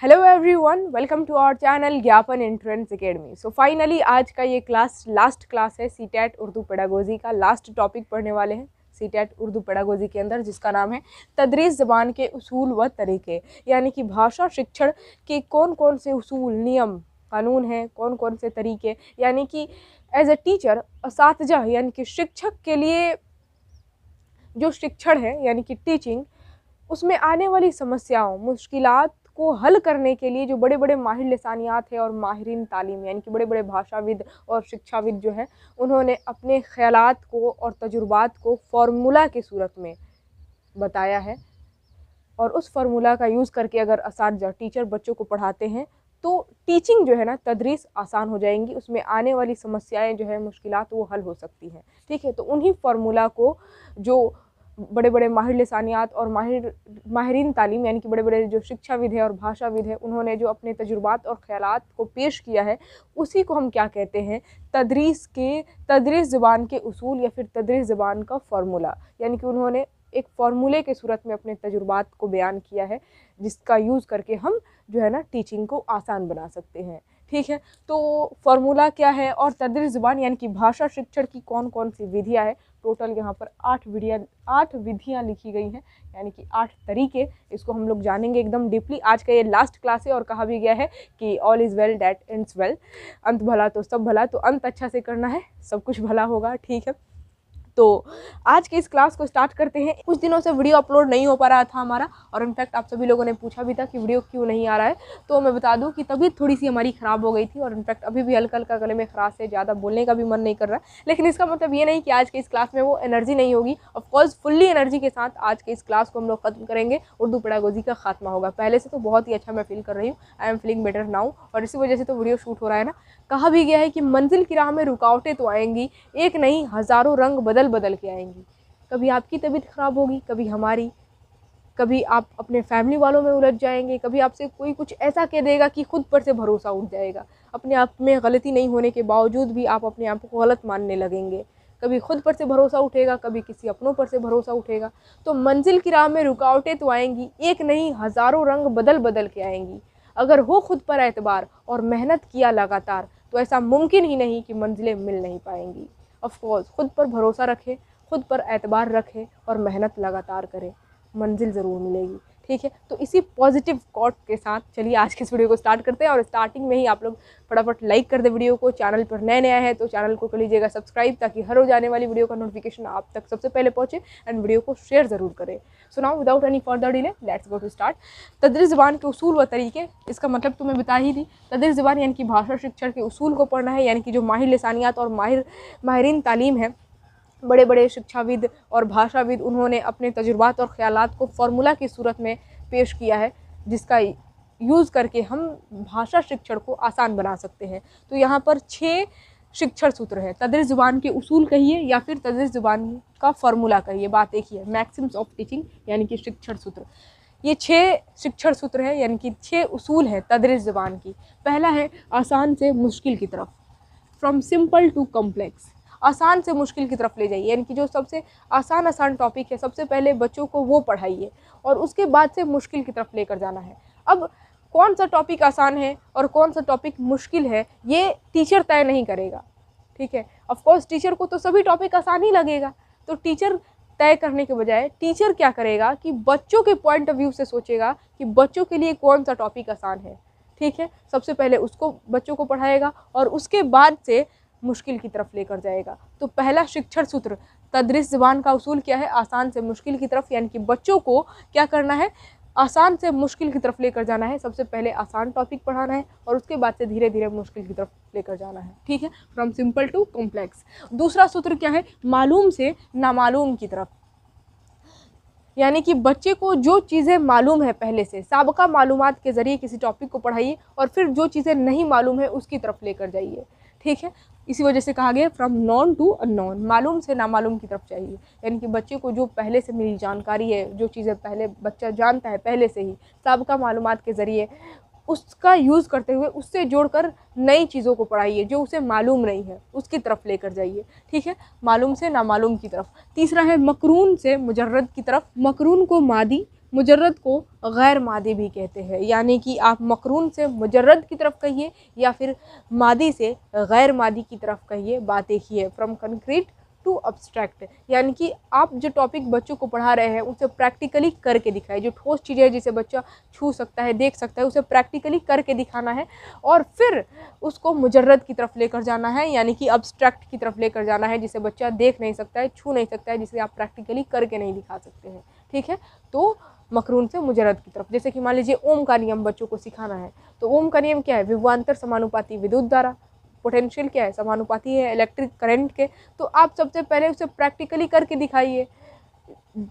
Hello everyone, welcome to our channel Gyapan entrance academy. So finally आज का ये class last class है CTET Urdu pedagogy का। लास्ट टॉपिक पढ़ने वाले हैं सीटेट उर्दू पेडागोजी के अंदर, जिसका नाम है तदरीस ज़बान के उसूल व तरीके। यानी कि भाषा शिक्षण के कौन कौन से उसूल, नियम, कानून हैं, कौन कौन से तरीके, यानी कि एज अ टीचर, असातिज़ा यानी कि शिक्षक के लिए जो शिक्षण है यानी कि टीचिंग, उसमें आने वाली समस्याओं, मुश्किलात को हल करने के लिए जो बड़े बड़े माहिर लिसानियात हैं और माहिरीन तालीम यानी कि बड़े बड़े भाषाविद और शिक्षाविद जो हैं, उन्होंने अपने ख़यालात को और तजुर्बात को फार्मूला की सूरत में बताया है। और उस फार्मूला का यूज़ करके अगर असातिज़ा, टीचर बच्चों को पढ़ाते हैं तो टीचिंग जो है ना, तदरीस आसान हो जाएंगी। उसमें आने वाली समस्याएं जो है, मुश्किलात, वो हल हो सकती हैं। ठीक है, तो उन्हीं फार्मूला को जो बड़े बड़े माहिर लिसानियात और माहिरीन तालीम यानी कि बड़े बड़े जो शिक्षाविद है और भाषाविद है, उन्होंने जो अपने तजुर्बात और ख़यालात को पेश किया है, उसी को हम क्या कहते हैं, तदरीस ज़बान के उसूल या फिर तदरीस ज़बान का फार्मूला। यानी कि उन्होंने एक फार्मूले के सूरत में अपने तजुर्बात को बयान किया है, जिसका यूज़ करके हम जो है ना टीचिंग को आसान बना सकते हैं। ठीक है, तो फार्मूला क्या है और तदरीस ज़बान यानी कि भाषा शिक्षण की कौन कौन सी विधियाँ हैं। टोटल यहाँ पर 8 विधियाँ लिखी गई हैं, यानी कि 8 तरीके। इसको हम लोग जानेंगे एकदम डीपली। आज का ये लास्ट क्लास है और कहा भी गया है कि all is well that ends well, अंत भला तो सब भला, तो अंत अच्छा से करना है, सब कुछ भला होगा। ठीक है, तो आज के इस क्लास को स्टार्ट करते हैं। कुछ दिनों से वीडियो अपलोड नहीं हो पा रहा था हमारा, और इनफैक्ट आप सभी लोगों ने पूछा भी था कि वीडियो क्यों नहीं आ रहा है। तो मैं बता दूं कि तबीयत थोड़ी सी हमारी ख़राब हो गई थी, और इनफैक्ट अभी भी हल्का हल्का गले में खराश है, ज़्यादा बोलने का भी मन नहीं कर रहा है। लेकिन इसका मतलब ये नहीं कि आज के इस क्लास में वो एनर्जी नहीं होगी। ऑफकोर्स फुल्ली एनर्जी के साथ आज के इस क्लास को हम लोग ख़त्म करेंगे। उर्दू पेडागोजी का खात्मा होगा। पहले से तो बहुत ही अच्छा मैं फील कर रही हूँ। I am feeling better now, और इसी वजह से तो वीडियो शूट हो रहा है ना। कहा भी गया है कि मंजिल की राह में रुकावटें तो आएंगी, एक नहीं हज़ारों रंग बदल बदल के आएंगी। कभी आपकी तबीयत ख़राब होगी, कभी हमारी, कभी आप अपने फैमिली वालों में उलझ जाएंगे, कभी आपसे कोई कुछ ऐसा कह देगा कि खुद पर से भरोसा उठ जाएगा। अपने आप में गलती नहीं होने के बावजूद भी आप अपने आप को गलत मानने लगेंगे। कभी खुद पर से भरोसा उठेगा, कभी किसी अपनों पर से भरोसा उठेगा। तो मंजिल की राह में रुकावटें तो आएंगी, एक नहीं हज़ारों रंग बदल बदल के आएंगी। अगर हो खुद पर एतबार और मेहनत किया लगातार, तो ऐसा मुमकिन ही नहीं कि मंजिलें मिल नहीं पाएंगी। ऑफकोर्स खुद पर भरोसा रखें, खुद पर एतबार रखें और मेहनत लगातार करें, मंजिल ज़रूर मिलेगी। ठीक है, तो इसी पॉजिटिव कोट के साथ चलिए आज के इस वीडियो को स्टार्ट करते हैं। और स्टार्टिंग में ही आप लोग फटाफट लाइक कर दे वीडियो को। चैनल पर नए नया है तो चैनल को कर लीजिएगा सब्सक्राइब, ताकि हर रोज आने वाली वीडियो का नोटिफिकेशन आप तक सबसे पहले पहुंचे। एंड वीडियो को शेयर ज़रूर करें। So now without any further delay, let's go to start. तदरीस ज़बान के उसूल व तरीके, इसका मतलब तो मैं बता ही दी। तदरीस ज़बान यानी कि भाषा शिक्षण के उसूल को पढ़ना है, यानी कि जो माहिर लिसानियात और माहिरीन तालीम है, बड़े बड़े शिक्षाविद और भाषाविद, उन्होंने अपने तजुर्बात और ख़यालात को फार्मूला की सूरत में पेश किया है, जिसका यूज़ करके हम भाषा शिक्षण को आसान बना सकते हैं। तो यहाँ पर 6 शिक्षण सूत्र हैं। तदरीस ज़बान के उसूल कहिए या फिर तदरीस ज़बान का फार्मूला कहिए, बात एक ही है। मैक्सिम्स ऑफ टीचिंग यानी कि शिक्षण सूत्र, ये 6 शिक्षण सूत्र हैं, यानी कि 6 उसूल हैं तदरीस ज़बान की। पहला है आसान से मुश्किल की तरफ, फ्रॉम सिंपल टू कॉम्प्लेक्स। आसान से मुश्किल की तरफ ले जाइए, यानी कि जो सबसे आसान टॉपिक है, सबसे पहले बच्चों को वो पढ़ाइए और उसके बाद से मुश्किल की तरफ लेकर जाना है। अब कौन सा टॉपिक आसान है और कौन सा टॉपिक मुश्किल है, ये टीचर तय नहीं करेगा। ठीक है, ऑफ कोर्स टीचर को तो सभी टॉपिक आसान ही लगेगा। तो टीचर तय करने के बजाय टीचर क्या करेगा कि बच्चों के पॉइंट ऑफ व्यू से सोचेगा कि बच्चों के लिए कौन सा टॉपिक आसान है। ठीक है, सबसे पहले उसको, बच्चों को पढ़ाएगा और उसके बाद से मुश्किल की तरफ लेकर जाएगा। तो पहला शिक्षण सूत्र तदरीस ज़बान का उसूल क्या है, आसान से मुश्किल की तरफ, यानी कि बच्चों को क्या करना है, आसान से मुश्किल की तरफ लेकर जाना है। सबसे पहले आसान टॉपिक पढ़ाना है और उसके बाद से धीरे धीरे मुश्किल की तरफ लेकर जाना है। ठीक है, फ्रॉम सिंपल टू कॉम्प्लेक्स। दूसरा सूत्र क्या है, मालूम से नामालूम की तरफ, यानी कि बच्चे को जो चीज़ें मालूम है पहले से, साबका मालूमात के ज़रिए किसी टॉपिक को पढ़ाइए और फिर जो चीज़ें नहीं मालूम है उसकी तरफ लेकर जाइए। ठीक है, इसी वजह से कहा गया फ्रॉम नॉन टू अननोन, मालूम से नामालूम की तरफ चाहिए। यानी कि बच्चे को जो पहले से मिली जानकारी है, जो चीज़ें पहले बच्चा जानता है पहले से ही, साबका मालूमात के ज़रिए उसका यूज़ करते हुए उससे जोड़कर नई चीज़ों को पढ़ाइए, जो उसे मालूम नहीं है उसकी तरफ लेकर जाइए। ठीक है, मालूम से नामालूम की तरफ। तीसरा है मकरून से मुजर्रद की तरफ। मकरून को मादी, मुजर्रद को गैर मादी भी कहते हैं, यानी कि आप मकरून से मुजर्रद की तरफ कहिए या फिर मादी से गैर मादी की तरफ कहिए, बात एक ही है। फ्रॉम कंक्रीट टू अब्स्ट्रैक्ट, यानी कि आप जो टॉपिक बच्चों को पढ़ा रहे हैं उसे प्रैक्टिकली करके दिखाएं। जो ठोस चीज़ें हैं जिसे बच्चा छू सकता है, देख सकता है, उसे प्रैक्टिकली करके दिखाना है और फिर उसको मुजर्रद की तरफ लेकर जाना है, यानी कि अब्स्ट्रैक्ट की तरफ लेकर जाना है, जिसे बच्चा देख नहीं सकता है, छू नहीं सकता है, जिसे आप प्रैक्टिकली करके नहीं दिखा सकते हैं। ठीक है, तो मकरून से मुजर्रद की तरफ। जैसे कि मान लीजिए ओम का नियम बच्चों को सिखाना है, तो ओम का नियम क्या है? विभवांतर समानुपाती विद्युत धारा। पोटेंशियल क्या है? समानुपाती है इलेक्ट्रिक करंट के। तो आप सबसे पहले उसे प्रैक्टिकली करके दिखाइए,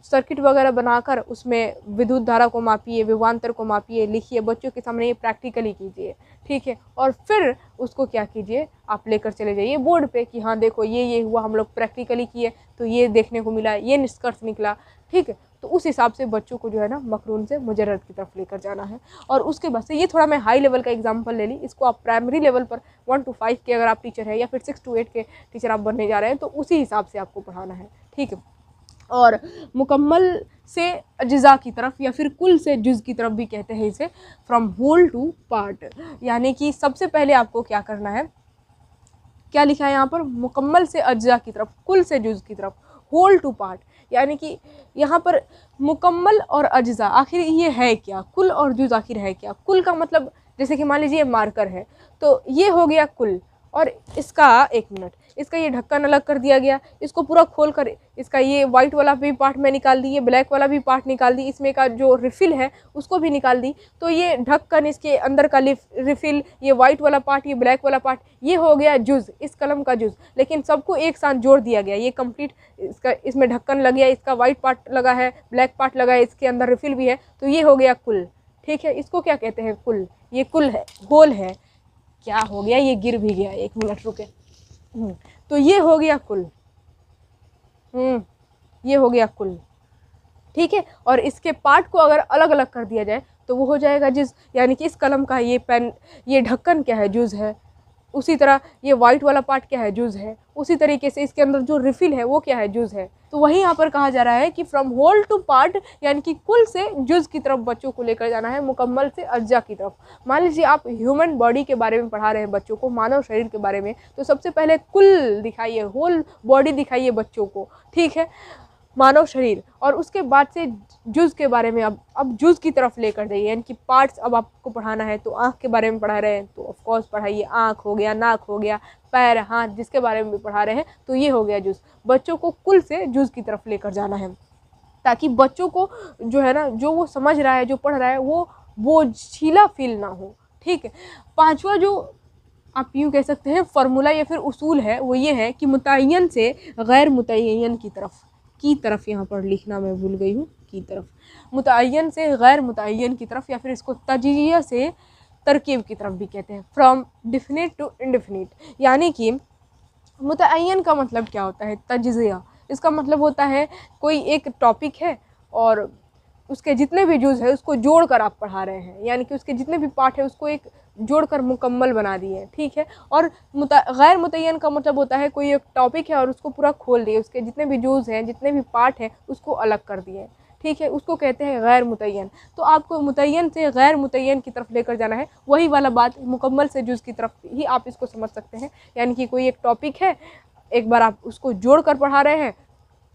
सर्किट वगैरह बनाकर उसमें विद्युत धारा को मापिए, विभवांतर को मापिए, लिखिए, बच्चों के सामने ये प्रैक्टिकली कीजिए। ठीक है, और फिर उसको क्या कीजिए, आप लेकर चले जाइए बोर्ड पे कि हाँ देखो ये हुआ, हम लोग प्रैक्टिकली किए तो ये देखने को मिला, ये निष्कर्ष निकला। ठीक है, तो उस हिसाब से बच्चों को जो है ना मकरून से मुजर्रद की तरफ लेकर जाना है। और उसके बाद से ये थोड़ा मैं हाई लेवल का एग्जांपल ले ली, इसको आप प्राइमरी लेवल पर 1 to 5 के अगर आप टीचर हैं या फिर 6 to 8 के टीचर आप बनने जा रहे हैं तो उसी हिसाब से आपको पढ़ाना है। ठीक है, और मुकम्मल से अज्जा की तरफ या फिर कुल से जुज़ की तरफ भी कहते हैं इसे, फ्रॉम होल टू पार्ट। यानी कि सबसे पहले आपको क्या करना है, क्या लिखा है यहाँ पर, मुकम्मल से अज्जा की तरफ, कुल से जुज़ की तरफ, होल टू पार्ट। यानी कि यहाँ पर मुकम्मल और अज्जा आखिर ये है क्या, कुल और जुज़ आखिर है क्या। कुल का मतलब जैसे कि मान लीजिए मार्कर है तो ये हो गया कुल, और इसका एक मिनट, इसका ये ढक्कन अलग कर दिया गया, इसको पूरा खोल कर इसका ये वाइट वाला भी पार्ट में निकाल दी, ये ब्लैक वाला भी पार्ट निकाल दी, इसमें का जो रिफ़िल है उसको भी निकाल दी। तो ये ढक्कन, इसके अंदर का रिफ़िल, ये वाइट वाला पार्ट, ये ब्लैक वाला पार्ट, ये हो गया जुज़, इस कलम का जुज़। लेकिन सबको एक साथ जोड़ दिया गया, ये कंप्लीट, इसका इसमें ढक्कन लग गया, इसका वाइट पार्ट लगा है, ब्लैक पार्ट लगा है, इसके अंदर रिफ़िल भी है, तो ये हो गया कुल। ठीक है, इसको क्या कहते हैं, कुल। ये कुल है, होल है। क्या हो गया, ये गिर भी गया, एक मिनट रुके। तो ये हो गया कुल, ये हो गया कुल। ठीक है, और इसके पार्ट को अगर अलग अलग कर दिया जाए तो वो हो जाएगा जुज़। यानी कि इस कलम का ये पेन, ये ढक्कन क्या है, जुज़ है। उसी तरह ये वाइट वाला पार्ट क्या है, जुज़ है। उसी तरीके से इसके अंदर जो रिफ़िल है वो क्या है, जुज़ है। तो वही यहाँ पर कहा जा रहा है कि फ्रॉम होल टू पार्ट, यानी कि कुल से जुज़ की तरफ बच्चों को लेकर जाना है, मुकम्मल से अज्जा की तरफ। मान लीजिए आप ह्यूमन बॉडी के बारे में पढ़ा रहे हैं बच्चों को, मानव शरीर के बारे में, तो सबसे पहले कुल दिखाइए, होल बॉडी दिखाइए बच्चों को। ठीक है, मानव शरीर, और उसके बाद से जुज़ के बारे में अब जुज़ की तरफ लेकर जाइए, यानी कि पार्ट्स अब आपको पढ़ाना है। तो आँख के बारे में पढ़ा रहे हैं तो ऑफ कोर्स पढ़ाइए, आँख हो गया, नाक हो गया, पैर, हाथ, जिसके बारे में भी पढ़ा रहे हैं तो ये हो गया जुज़। बच्चों को कुल से जुज़ की तरफ लेकर जाना है, ताकि बच्चों को जो है ना, जो वो समझ रहा है, जो पढ़ रहा है, वो बोझिला फील ना हो। ठीक है, पांचवा जो आप यूँ कह सकते हैं फार्मूला या फिर उसूल है, वो ये है कि मुतय्यन से गैर मुतय्यन की तरफ यहाँ पर लिखना मैं भूल गई हूँ, की तरफ, मुतय्यन से गैर मुतय्यन की तरफ, या फिर इसको तजिया से तरकीब की तरफ भी कहते हैं, फ्रॉम डिफिनिट टू इनडिफिनिट। यानी कि मुतय्यन का मतलब क्या होता है, तजिया, इसका मतलब होता है कोई एक टॉपिक है और उसके जितने भी जुज़ है उसको जोड़कर आप पढ़ा रहे हैं, यानी कि उसके जितने भी पार्ट है उसको एक जोड़कर मुकम्मल बना दिए। ठीक है, और गैर मुतय्यन का मतलब होता है कोई एक टॉपिक है और उसको पूरा खोल दिए, उसके जितने भी जुज़ हैं, जितने भी पार्ट हैं उसको अलग कर दिए। ठीक है, उसको कहते हैं गैर मुतय्यन। तो आपको मुतय्यन से गैर मुतय्यन की तरफ लेकर जाना है, वही वाला बात मुकम्मल से जुज़ की तरफ ही आप इसको समझ सकते हैं। यानी कि कोई एक टॉपिक है, एक बार आप उसको जोड़ कर पढ़ा रहे हैं,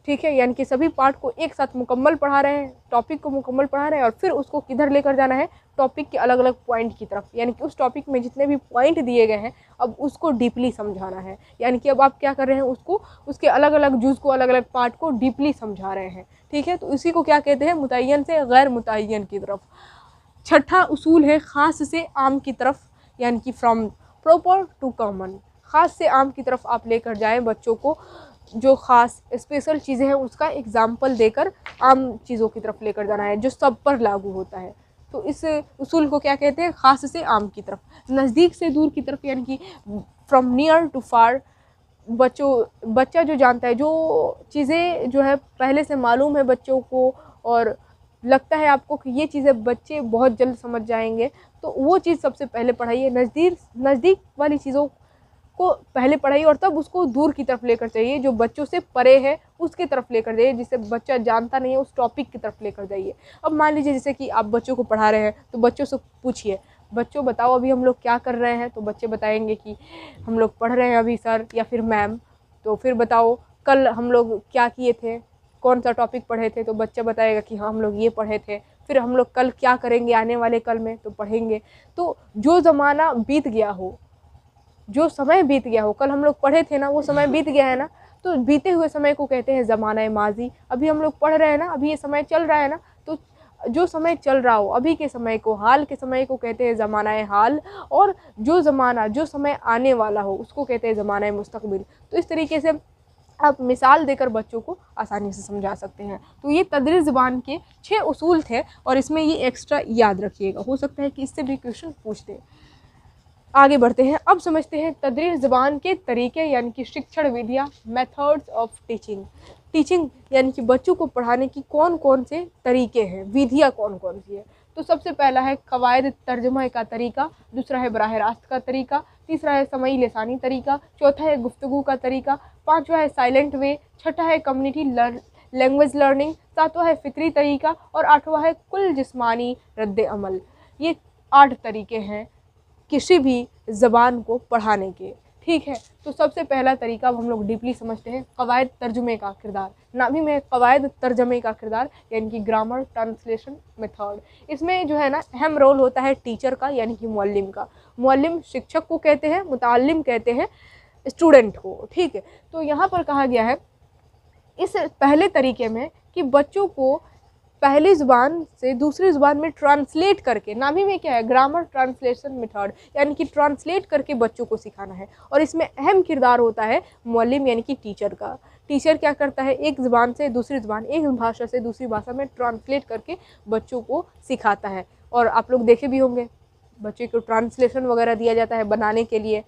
ठीक है, यानी कि सभी पार्ट को एक साथ मुकम्मल पढ़ा रहे हैं, टॉपिक को मुकम्मल पढ़ा रहे हैं, और फिर उसको किधर लेकर जाना है, टॉपिक के अलग अलग पॉइंट की तरफ। यानी कि उस टॉपिक में जितने भी पॉइंट दिए गए हैं अब उसको डीपली समझाना है। यानी कि अब आप क्या कर रहे हैं, उसको, उसके अलग अलग जुज़ को, अलग अलग पार्ट को डीपली समझा रहे हैं। ठीक है, तो इसी को क्या कहते हैं, मुतय्यन से गैर मुतय्यन की तरफ। छठा उसूल है ख़ास से आम की तरफ, यानी कि फ्रॉम प्रॉपर टू कॉमन। ख़ास से आम की तरफ आप लेकर जाएं बच्चों को, जो ख़ास स्पेशल चीज़ें हैं उसका एग्जाम्पल देकर आम चीज़ों की तरफ लेकर जाना है, जो सब पर लागू होता है। तो इस उसूल को क्या कहते हैं, ख़ास से आम की तरफ। नज़दीक से दूर की तरफ, यानी कि फ्रॉम नियर टू फार। बच्चा जो जानता है, जो चीज़ें जो है पहले से मालूम है बच्चों को और लगता है आपको कि ये चीज़ें बच्चे बहुत जल्द समझ जाएंगे, तो वो चीज़ सबसे पहले पढ़ाइए। नज़दीक वाली चीज़ों को पहले पढ़ाइए और तब उसको दूर की तरफ लेकर जाइए, जो बच्चों से परे है उसकी तरफ लेकर जाइए, जिसे बच्चा जानता नहीं है उस टॉपिक की तरफ लेकर जाइए। अब मान लीजिए जैसे कि आप बच्चों को पढ़ा रहे हैं तो बच्चों से पूछिए, बच्चों बताओ अभी हम लोग क्या कर रहे हैं, तो बच्चे बताएंगे कि हम लोग पढ़ रहे हैं अभी सर या फिर मैम। तो फिर बताओ कल हम लोग क्या किए थे, कौन सा टॉपिक पढ़े थे, तो बच्चा बताएगा कि हाँ हम लोग ये पढ़े थे। फिर हम लोग कल क्या करेंगे आने वाले कल में, तो पढ़ेंगे। तो जो ज़माना बीत गया हो, जो समय बीत गया हो, कल हम लोग पढ़े थे ना वो समय बीत गया है ना, तो बीते हुए समय को कहते हैं ज़माना माजी। अभी हम लोग पढ़ रहे हैं ना, अभी ये समय चल रहा है ना, तो जो समय चल रहा हो अभी के समय को, हाल के समय को कहते हैं ज़माना हाल, और जो ज़माना जो समय आने वाला हो उसको कहते हैं ज़माना मुस्तकबिल। तो इस तरीके से आप मिसाल देकर बच्चों को आसानी से समझा सकते हैं। तो ये तदरीस ज़बान के 6 उसूल थे और इसमें ये एक्स्ट्रा याद रखिएगा, हो सकता है कि इससे भी क्वेश्चन पूछ दे। आगे बढ़ते हैं, अब समझते हैं तदरीस ज़बान के तरीके यानी कि शिक्षण विधियाँ, मेथड्स ऑफ टीचिंग। टीचिंग यानी कि बच्चों को पढ़ाने की कौन कौन से तरीके हैं, विधियाँ कौन कौन सी है। तो सबसे पहला है कवायद तर्जुमा का तरीका, दूसरा है बराह रास्त का तरीका, तीसरा है समई लिसानी तरीका, चौथा है गुफ्तगू का तरीका, पाँचवा है साइलेंट वे, छठा है कम्युनिटी लैंग्वेज लर्निंग, सातवां है फिक्री तरीका और आठवां है कुल जिस्मानी रद्द अमल। ये 8 तरीके हैं किसी भी ज़बान को पढ़ाने के। ठीक है, तो सबसे पहला तरीका अब हम लोग डीपली समझते हैं, कवायद तर्जुमे का किरदार। नाम ही में कवायद तर्जुमे का किरदार यानी कि ग्रामर ट्रांसलेशन मेथड। इसमें जो है ना अहम रोल होता है टीचर का यानी कि मुअल्लिम का। मुअल्लिम शिक्षक को कहते हैं, मुताल्लिम कहते हैं स्टूडेंट को। ठीक है, तो यहाँ पर कहा गया है इस पहले तरीके में कि बच्चों को पहली ज़ुबान से दूसरी ज़ुबान में ट्रांसलेट करके, नाम ही में क्या है ग्रामर ट्रांसलेशन मेथड, यानी कि ट्रांसलेट करके बच्चों को सिखाना है। और इसमें अहम किरदार होता है मुअल्लिम यानी कि टीचर का। टीचर क्या करता है, एक ज़ुबान से दूसरी ज़ुबान, एक भाषा से दूसरी भाषा में ट्रांसलेट करके बच्चों को सिखाता है। और आप लोग देखे भी होंगे बच्चे को ट्रांसलेशन वगैरह दिया जाता है बनाने के लिए,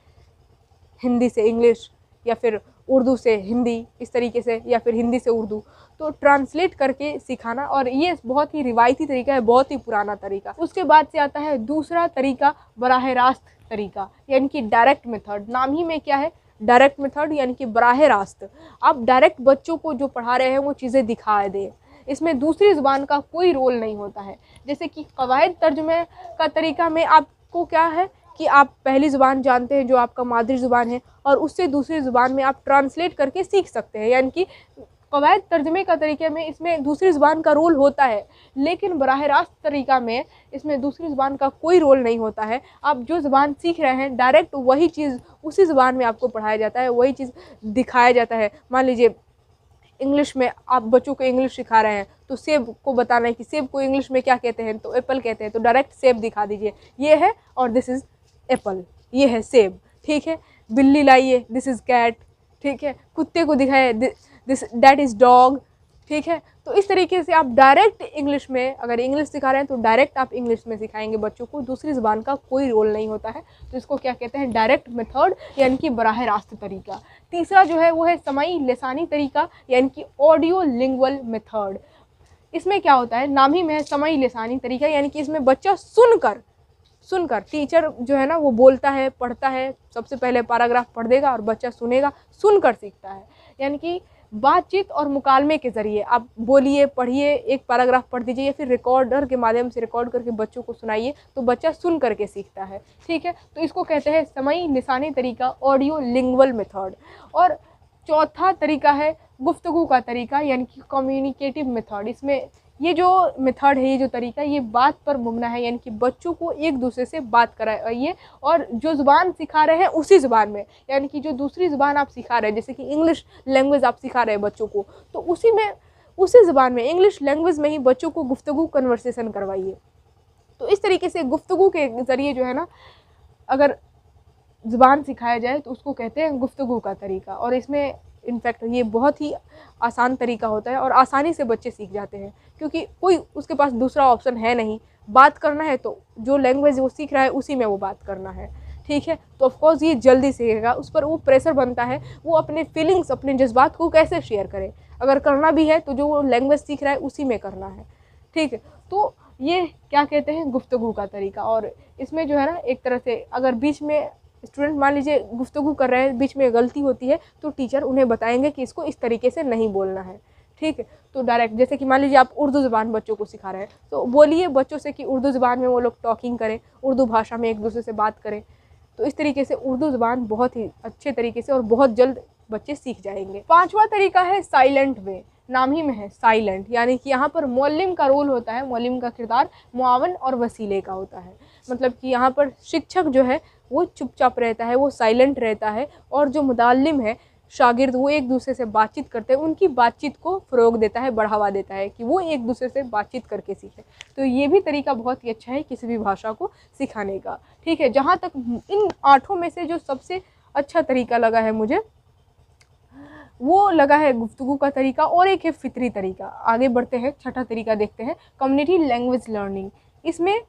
हिंदी से इंग्लिश या फिर उर्दू से हिंदी, इस तरीके से, या फिर हिंदी से उर्दू, तो ट्रांसलेट करके सिखाना। और ये बहुत ही रिवायती तरीका है, बहुत ही पुराना तरीका। उसके बाद से आता है दूसरा तरीका बराह रास्त तरीका यानी कि डायरेक्ट मेथड। नाम ही में क्या है, डायरेक्ट मेथड यानी कि बराह रास्त। आप डायरेक्ट बच्चों को जो पढ़ा रहे हैं वो चीज़ें दिखा दें, इसमें दूसरी ज़ुबान का कोई रोल नहीं होता है। जैसे कि कवायद तर्जुमे का तरीका में आपको क्या है कि आप पहली ज़ुबान जानते हैं जो आपका मादरी ज़ुबान है, और उससे दूसरी ज़ुबान में आप ट्रांसलेट करके सीख सकते हैं। यानी कि कवायद तर्जुमे का तरीके में इसमें दूसरी ज़ुबान का रोल होता है, लेकिन बराह रास्त तरीका में इसमें दूसरी ज़ुबान का कोई रोल नहीं होता है। आप जो ज़ुबान सीख रहे हैं डायरेक्ट वही चीज़ उसी ज़ुबान में आपको पढ़ाया जाता है, वही चीज़ दिखाया जाता है। मान लीजिए इंग्लिश में आप बच्चों को इंग्लिश सिखा रहे हैं, तो सेब को बताना है कि सेब को इंग्लिश में क्या कहते हैं, तो एप्पल कहते हैं, तो डायरेक्ट सेब दिखा दीजिए, ये है और दिस इज़ एप्पल, ये है सेब। ठीक है, बिल्ली लाइए, दिस इज़ कैट। ठीक है, कुत्ते को दिखाए, दिस दैट इज़ डॉग। ठीक है, तो इस तरीके से आप डायरेक्ट इंग्लिश में, अगर इंग्लिश सिखा रहे हैं तो डायरेक्ट आप इंग्लिश में सिखाएंगे बच्चों को, दूसरी ज़ुबान का कोई रोल नहीं होता है। तो इसको क्या कहते हैं, डायरेक्ट मेथड यानी कि बराह रास्त तरीका। तीसरा जो है वो है समई लिसानी तरीका यानी कि ऑडियो लिंगुअल मेथड। इसमें क्या होता है, नाम ही में है समई लिसानी तरीका, यानी कि इसमें बच्चा सुनकर टीचर जो है ना वो बोलता है, पढ़ता है, सबसे पहले पैराग्राफ पढ़ देगा और बच्चा सुनेगा, सुनकर सीखता है। यानी कि बातचीत और मुकालमे के ज़रिए आप बोलिए, पढ़िए, एक पैराग्राफ पढ़ दीजिए या फिर रिकॉर्डर के माध्यम से रिकॉर्ड करके बच्चों को सुनाइए, तो बच्चा सुन करके सीखता है। ठीक है, तो इसको कहते हैं समई लिसानी तरीका, ऑडियो लिंगुअल मेथड। और चौथा तरीका है गुफ्तगू का तरीका यानी कि कम्युनिकेटिव मेथड। इसमें ये जो मेथड है, ये जो तरीका, ये बात पर मुबना है, यानी कि बच्चों को एक दूसरे से बात कराइए और जो ज़ुबान सिखा रहे हैं उसी ज़ुबान में, यानी कि जो दूसरी ज़ुबान आप सिखा रहे हैं, जैसे कि इंग्लिश लैंग्वेज आप सिखा रहे हैं बच्चों को, तो उसी ज़ुबान में, इंग्लिश लैंग्वेज में ही बच्चों को गुफ्तगू कन्वर्सेशन करवाइए। तो इस तरीके से गुफ्तगू के ज़रिए जो है ना, अगर ज़ुबान सिखाया जाए तो उसको कहते हैं गुफ्तगू का तरीका। और इसमें इनफैक्ट ये बहुत ही आसान तरीका होता है और आसानी से बच्चे सीख जाते हैं, क्योंकि कोई उसके पास दूसरा ऑप्शन है नहीं। बात करना है तो जो लैंग्वेज वो सीख रहा है उसी में वो बात करना है। ठीक है, तो ऑफकोर्स ये जल्दी सीखेगा, उस पर वो प्रेशर बनता है, वो अपने फीलिंग्स, अपने जज्बात को कैसे शेयर करे। अगर करना भी है तो जो वो लैंग्वेज सीख रहा है उसी में करना है। ठीक है, तो ये क्या कहते हैं, गुफ्तगू का तरीका। और इसमें जो है ना, एक तरह से अगर बीच में स्टूडेंट मान लीजिए गुफ्तगू कर रहे हैं, बीच में गलती होती है तो टीचर उन्हें बताएंगे कि इसको इस तरीके से नहीं बोलना है, ठीक है। तो डायरेक्ट जैसे कि मान लीजिए आप उर्दू ज़बान बच्चों को सिखा रहे हैं, तो बोलिए बच्चों से कि उर्दू ज़बान में वो लोग टॉकिंग करें, उर्दू भाषा में एक दूसरे से बात करें। तो इस तरीके से उर्दू ज़बान बहुत ही अच्छे तरीके से और बहुत जल्द बच्चे सीख जाएंगे। 5वां तरीका है साइलेंट वे। नाम ही में है साइलेंट, यानी कि यहाँ पर मुअल्लिम का रोल होता है, मुअल्लिम का किरदार मुआवन और वसीले का होता है। मतलब कि यहाँ पर शिक्षक जो है वो चुपचाप रहता है, वो साइलेंट रहता है, और जो मुताल्लिम है, शागिर्द, वो एक दूसरे से बातचीत करते हैं, उनकी बातचीत को फ़रोग देता है, बढ़ावा देता है कि वो एक दूसरे से बातचीत करके सीखें। तो ये भी तरीका बहुत ही अच्छा है किसी भी भाषा को सिखाने का, ठीक है। जहाँ तक इन 8 में से जो सबसे अच्छा तरीका लगा है मुझे, वो लगा है गुफ्तगू का तरीका, और एक है फितरी तरीका। आगे बढ़ते हैं, छठा तरीका देखते हैं, कम्युनिटी लैंग्वेज लर्निंग। इसमें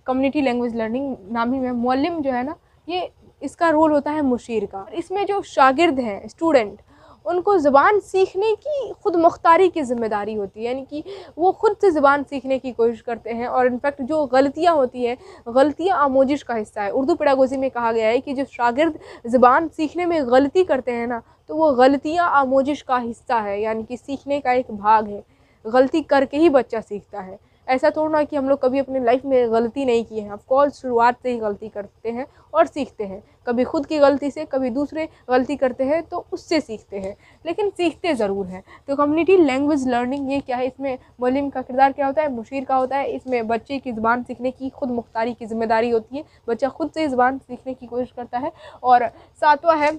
कम्युनिटी लैंग्वेज लर्निंग नाम ही में मुअल्लिम जो है ना, ये इसका रोल होता है मुशीर का। इसमें जो शागिर्द हैं, स्टूडेंट, उनको ज़बान सीखने की खुद मुख्तारी की ज़िम्मेदारी होती है, यानी कि वो खुद से ज़बान सीखने की कोशिश करते हैं। और इनफैक्ट जो गलतियाँ होती हैं, गलतियाँ आमोजिश का हिस्सा है। उर्दू पेडागोजी में कहा गया है कि जो शागिर्द ज़बान सीखने में गलती करते हैं ना, तो वो गलतियाँ आमोजिश का हिस्सा है, यानी कि सीखने का एक भाग है। गलती करके ही बच्चा सीखता है। ऐसा थोड़ा ना कि हम लोग कभी अपनी लाइफ में गलती नहीं की है। ऑफकोर्स शुरुआत से ही गलती करते हैं और सीखते हैं, कभी खुद की गलती से, कभी दूसरे गलती करते हैं तो उससे सीखते हैं, लेकिन सीखते ज़रूर हैं। तो कम्युनिटी लैंग्वेज लर्निंग ये क्या है? इसमें मुअल्लिम का किरदार क्या होता है? मुशीर का होता है। इसमें बच्चे की ज़बान सीखने की खुद मुख्तारी की ज़िम्मेदारी होती है, बच्चा खुद से ज़बान सीखने की कोशिश करता है। और 7वां है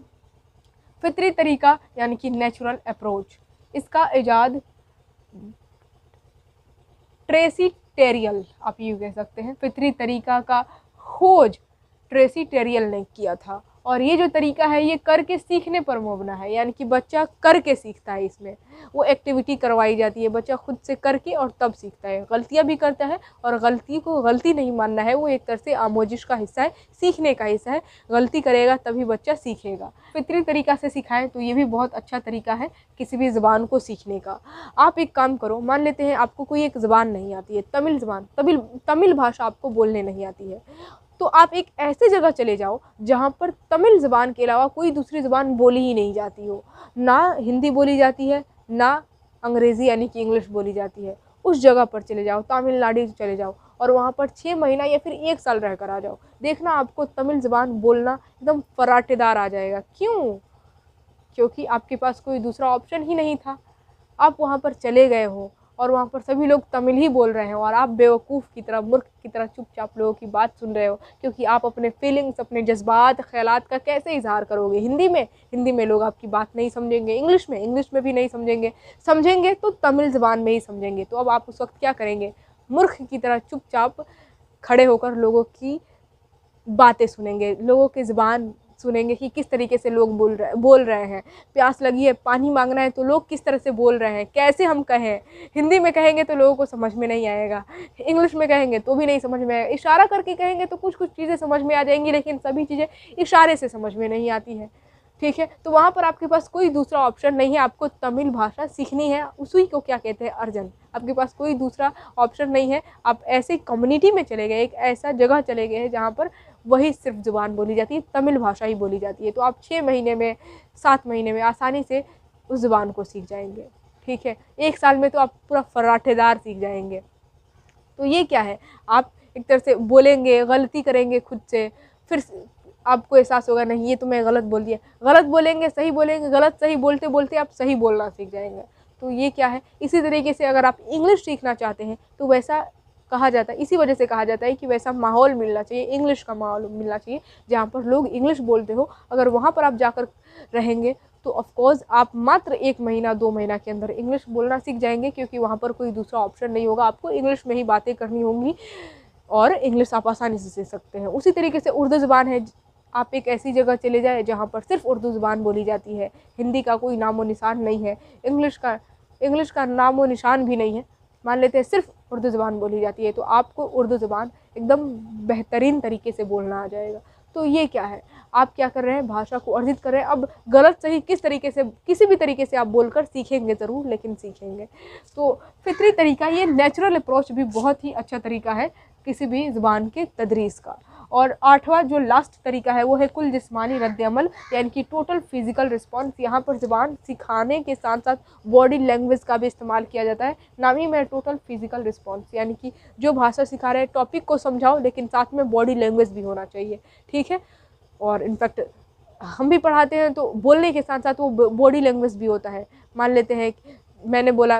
फितरी तरीका, यानी कि नेचुरल अप्रोच। इसका इजाद ट्रेसी टेरियल, आप ये कह सकते हैं। फितरी तरीका का खोज ट्रेसी टेरियल ने किया था, और ये जो तरीका है ये करके सीखने पर मबना है, यानी कि बच्चा करके सीखता है। इसमें वो एक्टिविटी करवाई जाती है, बच्चा खुद से करके और तब सीखता है। गलतियाँ भी करता है, और गलती को गलती नहीं मानना है, वो एक तरह से आमोजिश का हिस्सा है, सीखने का हिस्सा है। गलती करेगा तभी बच्चा सीखेगा। फितरी तरीका से सिखाएं तो ये भी बहुत अच्छा तरीका है किसी भी ज़बान को सीखने का। आप एक काम करो, मान लेते हैं आपको कोई एक ज़बान नहीं आती है, तमिल ज़बान, तमिल भाषा आपको बोलने नहीं आती है, तो आप एक ऐसे जगह चले जाओ जहाँ पर तमिल ज़बान के अलावा कोई दूसरी ज़बान बोली ही नहीं जाती हो। ना हिंदी बोली जाती है, ना अंग्रेज़ी यानी कि इंग्लिश बोली जाती है। उस जगह पर चले जाओ, तमिलनाडु चले जाओ, और वहाँ पर 6 महीना या फिर 1 साल रह कर आ जाओ। देखना आपको तमिल ज़बान बोलना एकदम फराटेदार आ जाएगा। क्यों? क्योंकि आपके पास कोई दूसरा ऑप्शन ही नहीं था। आप वहाँ पर चले गए हो और वहाँ पर सभी लोग तमिल ही बोल रहे हैं, और आप बेवकूफ़ की तरह, मूर्ख की तरह चुपचाप लोगों की बात सुन रहे हो, क्योंकि आप अपने फीलिंग्स, अपने जज्बात, ख़यालात का कैसे इजहार करोगे? हिंदी में लोग आपकी बात नहीं समझेंगे, इंग्लिश में भी नहीं समझेंगे तो तमिल ज़बान में ही समझेंगे। तो अब आप उस वक्त क्या करेंगे? मूर्ख की तरह चुपचाप खड़े होकर लोगों की बातें सुनेंगे, लोगों की ज़बान सुनेंगे कि किस तरीके से लोग बोल रहे हैं। प्यास लगी है, पानी मांगना है, तो लोग किस तरह से बोल रहे हैं, कैसे हम कहें। हिंदी में कहेंगे तो लोगों को समझ में नहीं आएगा, इंग्लिश में कहेंगे तो भी नहीं समझ में आएगा, इशारा करके कहेंगे तो कुछ चीज़ें समझ में आ जाएंगी, लेकिन सभी चीज़ें इशारे से समझ में नहीं आती हैं, ठीक है। तो वहाँ पर आपके पास कोई दूसरा ऑप्शन नहीं है, आपको तमिल भाषा सीखनी है। उसी को क्या कहते हैं? अर्जन। आपके पास कोई दूसरा ऑप्शन नहीं है। आप ऐसे कम्युनिटी में चले गए, एक ऐसा जगह चले गए जहाँ पर वही सिर्फ ज़ुबान बोली जाती है, तमिल भाषा ही बोली जाती है। तो आप 6 महीने में, 7 महीने में आसानी से उस ज़ुबान को सीख जाएंगे, ठीक है। 1 साल में तो आप पूरा फर्राटेदार सीख जाएंगे। तो ये क्या है? आप एक तरह से बोलेंगे, गलती करेंगे खुद से, फिर आपको एहसास होगा नहीं ये तो मैं गलत बोल दिया। गलत बोलेंगे, सही बोलेंगे, गलत सही बोलते बोलते आप सही बोलना सीख जाएंगे। तो ये क्या है? इसी तरीके से अगर आप इंग्लिश सीखना चाहते हैं तो वैसा कहा जाता है, इसी वजह से कहा जाता है कि वैसा माहौल मिलना चाहिए, इंग्लिश का माहौल मिलना चाहिए जहाँ पर लोग इंग्लिश बोलते हो। अगर वहाँ पर आप जाकर रहेंगे तो ऑफकोर्स आप मात्र 1 महीना 2 महीना के अंदर इंग्लिश बोलना सीख जाएंगे, क्योंकि वहाँ पर कोई दूसरा ऑप्शन नहीं होगा, आपको इंग्लिश में ही बातें करनी होंगी और इंग्लिश आप आसानी से सीख सकते हैं। उसी तरीके से उर्दू ज़ुबान है, आप एक ऐसी जगह चले जाए जहाँ पर सिर्फ उर्दू ज़ुबान बोली जाती है, हिंदी का कोई नामो निशान नहीं है, इंग्लिश का नामो निशान भी नहीं है, मान लेते हैं सिर्फ उर्दू ज़ुबान बोली जाती है, तो आपको उर्दू ज़ुबान एकदम बेहतरीन तरीके से बोलना आ जाएगा। तो ये क्या है? आप क्या कर रहे हैं? भाषा को अर्जित कर रहे हैं। अब गलत सही किस तरीके से, किसी भी तरीके से आप बोलकर सीखेंगे ज़रूर, लेकिन सीखेंगे। तो फितरी तरीका, ये नेचुरल अप्रोच भी बहुत ही अच्छा तरीका है किसी भी ज़ुबान के तदरीस का। और 8वां जो लास्ट तरीका है वो है कुल जिस्मानी रद्द-ए-अमल, यानी कि टोटल फिजिकल रिस्पॉन्स। यहाँ पर ज़बान सिखाने के साथ साथ बॉडी लैंग्वेज का भी इस्तेमाल किया जाता है। नाम ही में टोटल फिजिकल रिस्पॉन्स, यानी कि जो भाषा सिखा रहे हैं टॉपिक को समझाओ लेकिन साथ में बॉडी लैंग्वेज भी होना चाहिए, ठीक है। और इनफैक्ट हम भी पढ़ाते हैं तो बोलने के साथ साथ वो बॉडी लैंग्वेज भी होता है। मान लेते हैं, मैंने बोला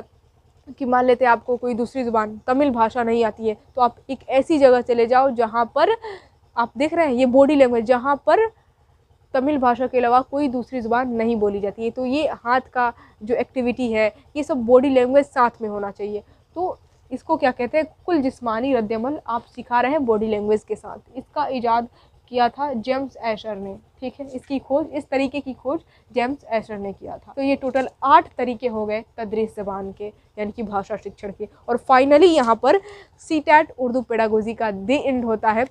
कि मान लेते हैं आपको कोई दूसरी ज़ुबान तमिल भाषा नहीं आती है, तो आप एक ऐसी जगह चले जाओ जहाँ पर आप देख रहे हैं ये बॉडी लैंग्वेज, जहाँ पर तमिल भाषा के अलावा कोई दूसरी ज़ुबान नहीं बोली जाती है। तो ये हाथ का जो एक्टिविटी है ये सब बॉडी लैंग्वेज साथ में होना चाहिए। तो इसको क्या कहते हैं, कुल जिस्मानी रद्द-ए-अमल आप सिखा रहे हैं बॉडी लैंग्वेज के साथ। इसका इजाद किया था जेम्स एशर ने, ठीक है। इसकी खोज, इस तरीके की खोज जेम्स एशर ने किया था। तो ये टोटल 8 तरीके हो गए तदरीस ज़बान के, यानी कि भाषा शिक्षण के। और फाइनली यहाँ पर सीटैट उर्दू पेडागोजी का द एंड होता है।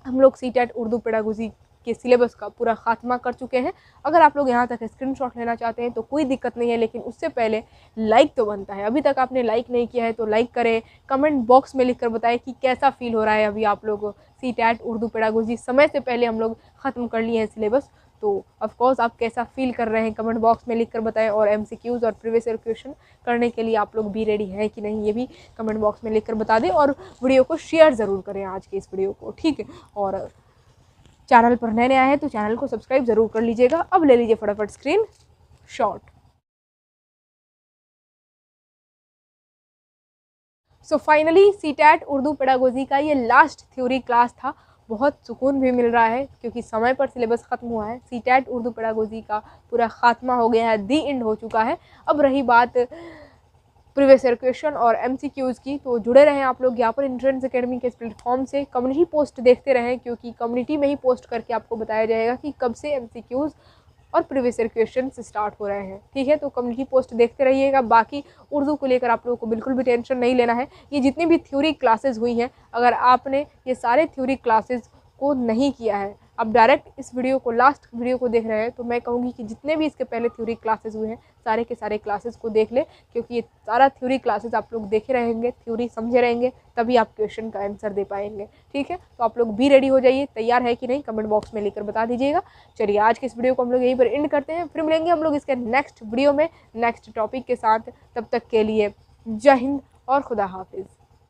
हम लोग सीटैट उर्दू पेडागोजी के सिलेबस का पूरा खात्मा कर चुके हैं। अगर आप लोग यहाँ तक स्क्रीनशॉट लेना चाहते हैं तो कोई दिक्कत नहीं है, लेकिन उससे पहले लाइक तो बनता है। अभी तक आपने लाइक नहीं किया है तो लाइक करें, कमेंट बॉक्स में लिखकर बताएं कि कैसा फील हो रहा है अभी आप लोग सीटैट उर्दू पेडागोजी। समय से पहले हम लोग ख़त्म कर लिए हैं सिलेबस, तो ऑफकोर्स आप कैसा फील कर रहे हैं कमेंट बॉक्स में लिख कर बताएं। और MCQs और प्रीवियस ईयर क्वेश्चन करने के लिए आप लोग भी रेडी हैं कि नहीं, ये भी कमेंट बॉक्स में लिख कर बता दें। और वीडियो को शेयर ज़रूर करें आज के इस वीडियो को, ठीक है। और चैनल पर नए आए हैं तो चैनल को सब्सक्राइब ज़रूर कर लीजिएगा। अब ले लीजिए फटाफट screenshot. So finally CTET Urdu pedagogy का ये लास्ट थ्योरी क्लास था। बहुत सुकून भी मिल रहा है क्योंकि समय पर सिलेबस ख़त्म हुआ है। सीटैट उर्दू पेडागोजी का पूरा खात्मा हो गया है, दी एंड हो चुका है। अब रही बात प्रीवियस ईयर क्वेश्चन और MCQs की, तो जुड़े रहें आप लोग ज्ञापन एंट्रेंस एकेडमी के इस प्लेटफॉर्म से। कम्युनिटी पोस्ट देखते रहें क्योंकि कम्युनिटी में ही पोस्ट करके आपको बताया जाएगा कि कब से MCQs और प्रीवियस ईयर क्वेश्चन स्टार्ट हो रहे हैं, ठीक है। तो कम्युनिटी पोस्ट देखते रहिएगा। बाकी उर्दू को लेकर आप लोगों को बिल्कुल भी टेंशन नहीं लेना है। ये जितनी भी थ्योरी क्लासेस हुई हैं, अगर आपने ये सारे थ्योरी क्लासेस को नहीं किया है, अब डायरेक्ट इस वीडियो को, लास्ट वीडियो को देख रहे हैं, तो मैं कहूँगी कि जितने भी इसके पहले थ्योरी क्लासेस हुए हैं सारे के सारे क्लासेस को देख ले, क्योंकि ये सारा थ्योरी क्लासेस आप लोग देखे रहेंगे, थ्योरी समझे रहेंगे, तभी आप क्वेश्चन का आंसर दे पाएंगे, ठीक है। तो आप लोग भी रेडी हो जाइए, तैयार है कि नहीं कमेंट बॉक्स में लेकर बता दीजिएगा। चलिए आज के इस वीडियो को हम लोग यहीं पर एंड करते हैं, फिर मिलेंगे हम लोग इसके नेक्स्ट वीडियो में नेक्स्ट टॉपिक के साथ। तब तक के लिए जय हिंद और खुदा हाफिज़।